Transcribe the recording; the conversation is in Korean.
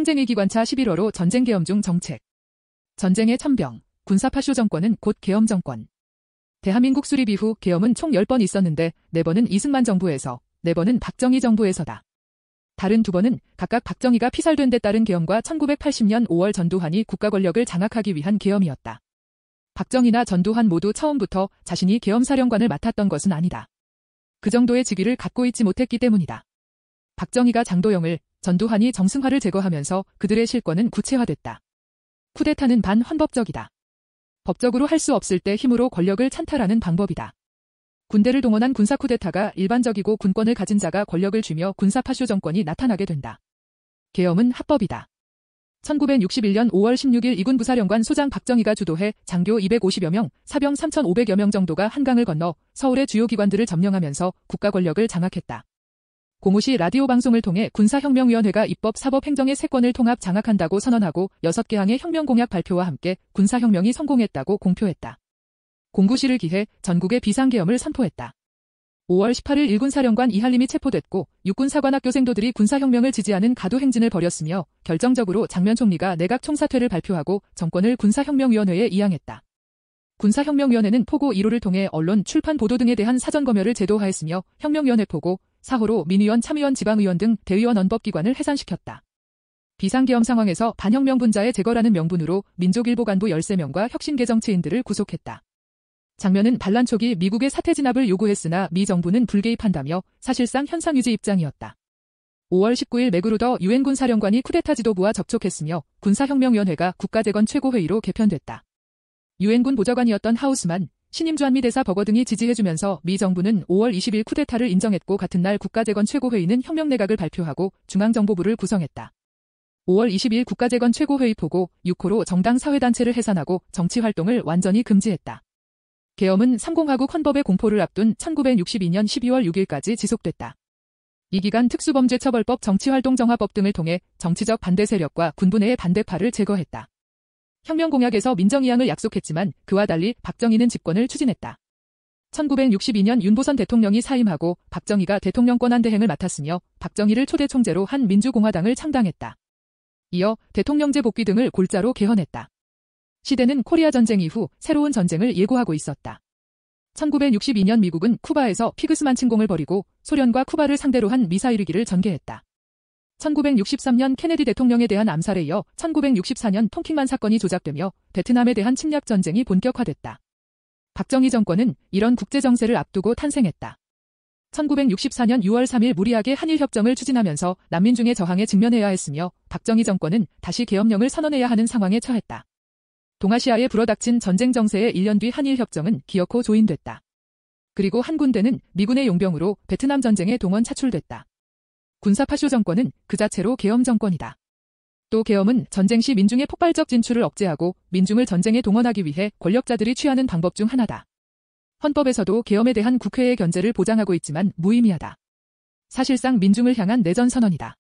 상쟁위 기관차 11월호 전쟁 계엄 중 정책. 전쟁의 천병, 군사파쇼 정권은 곧 계엄 정권. 대한민국 수립 이후 계엄은 총 10번 있었는데 4번은 이승만 정부에서, 4번은 박정희 정부에서다. 다른 2번은 각각 박정희가 피살된 데 따른 계엄과 1980년 5월 전두환이 국가 권력을 장악하기 위한 계엄이었다. 박정희나 전두환 모두 처음부터 자신이 계엄사령관을 맡았던 것은 아니다. 그 정도의 직위를 갖고 있지 못했기 때문이다. 박정희가 장도영을, 전두환이 정승화를 제거하면서 그들의 실권은 구체화됐다. 쿠데타는 반헌법적이다. 법적으로 할 수 없을 때 힘으로 권력을 찬탈하는 방법이다. 군대를 동원한 군사 쿠데타가 일반적이고 군권을 가진 자가 권력을 쥐며 군사파쇼 정권이 나타나게 된다. 계엄은 합법이다. 1961년 5월 16일 이군 부사령관 소장 박정희가 주도해 장교 250여 명, 사병 3,500여 명 정도가 한강을 건너 서울의 주요 기관들을 점령하면서 국가 권력을 장악했다. 고무시 라디오 방송을 통해 군사혁명위원회가 입법, 사법, 행정의 세 권을 통합 장악한다고 선언하고 6개 항의 혁명 공약 발표와 함께 군사혁명이 성공했다고 공표했다. 공구시를 기해 전국의 비상계엄을 선포했다. 5월 18일 일군 사령관 이한림이 체포됐고 육군 사관학교생도들이 군사혁명을 지지하는 가도행진을 벌였으며 결정적으로 장면 총리가 내각 총사퇴를 발표하고 정권을 군사혁명위원회에 이양했다. 군사혁명위원회는 포고 1호를 통해 언론, 출판, 보도 등에 대한 사전검열을 제도화했으며 혁명위원회 포고, 4호로 민의원, 참의원, 지방의원 등 대의원 언법기관을 해산시켰다. 비상계엄 상황에서 반혁명 분자의 제거라는 명분으로 민족일보 간부 13명과 혁신계 정치인들을 구속했다. 장면은 반란 초기 미국의 사태 진압을 요구했으나 미 정부는 불개입한다며 사실상 현상유지 입장이었다. 5월 19일 매그루더 유엔군 사령관이 쿠데타 지도부와 접촉했으며 군사혁명위원회가 국가재건 최고회의로 개편됐다. 유엔군 보좌관이었던 하우스만, 신임 주한미 대사 버거 등이 지지해주면서 미 정부는 5월 20일 쿠데타를 인정했고 같은 날 국가재건 최고회의는 혁명내각을 발표하고 중앙정보부를 구성했다. 5월 20일 국가재건 최고회의 포고 6호로 정당 사회단체를 해산하고 정치활동을 완전히 금지했다. 계엄은 3공화국 헌법의 공포를 앞둔 1962년 12월 6일까지 지속됐다. 이 기간 특수범죄처벌법, 정치활동정화법 등을 통해 정치적 반대 세력과 군부 내의 반대파를 제거했다. 혁명공약에서 민정이양을 약속했지만 그와 달리 박정희는 집권을 추진했다. 1962년 윤보선 대통령이 사임하고 박정희가 대통령 권한 대행을 맡았으며 박정희를 초대 총재로 한 민주공화당을 창당했다. 이어 대통령제 복귀 등을 골자로 개헌했다. 시대는 코리아 전쟁 이후 새로운 전쟁을 예고하고 있었다. 1962년 미국은 쿠바에서 피그스만 침공을 벌이고 소련과 쿠바를 상대로 한 미사일 위기를 전개했다. 1963년 케네디 대통령에 대한 암살에 이어 1964년 통킹만 사건이 조작되며 베트남에 대한 침략 전쟁이 본격화됐다. 박정희 정권은 이런 국제정세를 앞두고 탄생했다. 1964년 6월 3일 무리하게 한일협정을 추진하면서 난민중의 저항에 직면해야 했으며 박정희 정권은 다시 계엄령을 선언해야 하는 상황에 처했다. 동아시아에 불어닥친 전쟁 정세의 1년 뒤 한일협정은 기어코 조인됐다. 그리고 한 군대는 미군의 용병으로 베트남 전쟁에 동원 차출됐다. 군사파쇼 정권은 그 자체로 계엄 정권이다. 또 계엄은 전쟁 시 민중의 폭발적 진출을 억제하고 민중을 전쟁에 동원하기 위해 권력자들이 취하는 방법 중 하나다. 헌법에서도 계엄에 대한 국회의 견제를 보장하고 있지만 무의미하다. 사실상 민중을 향한 내전 선언이다.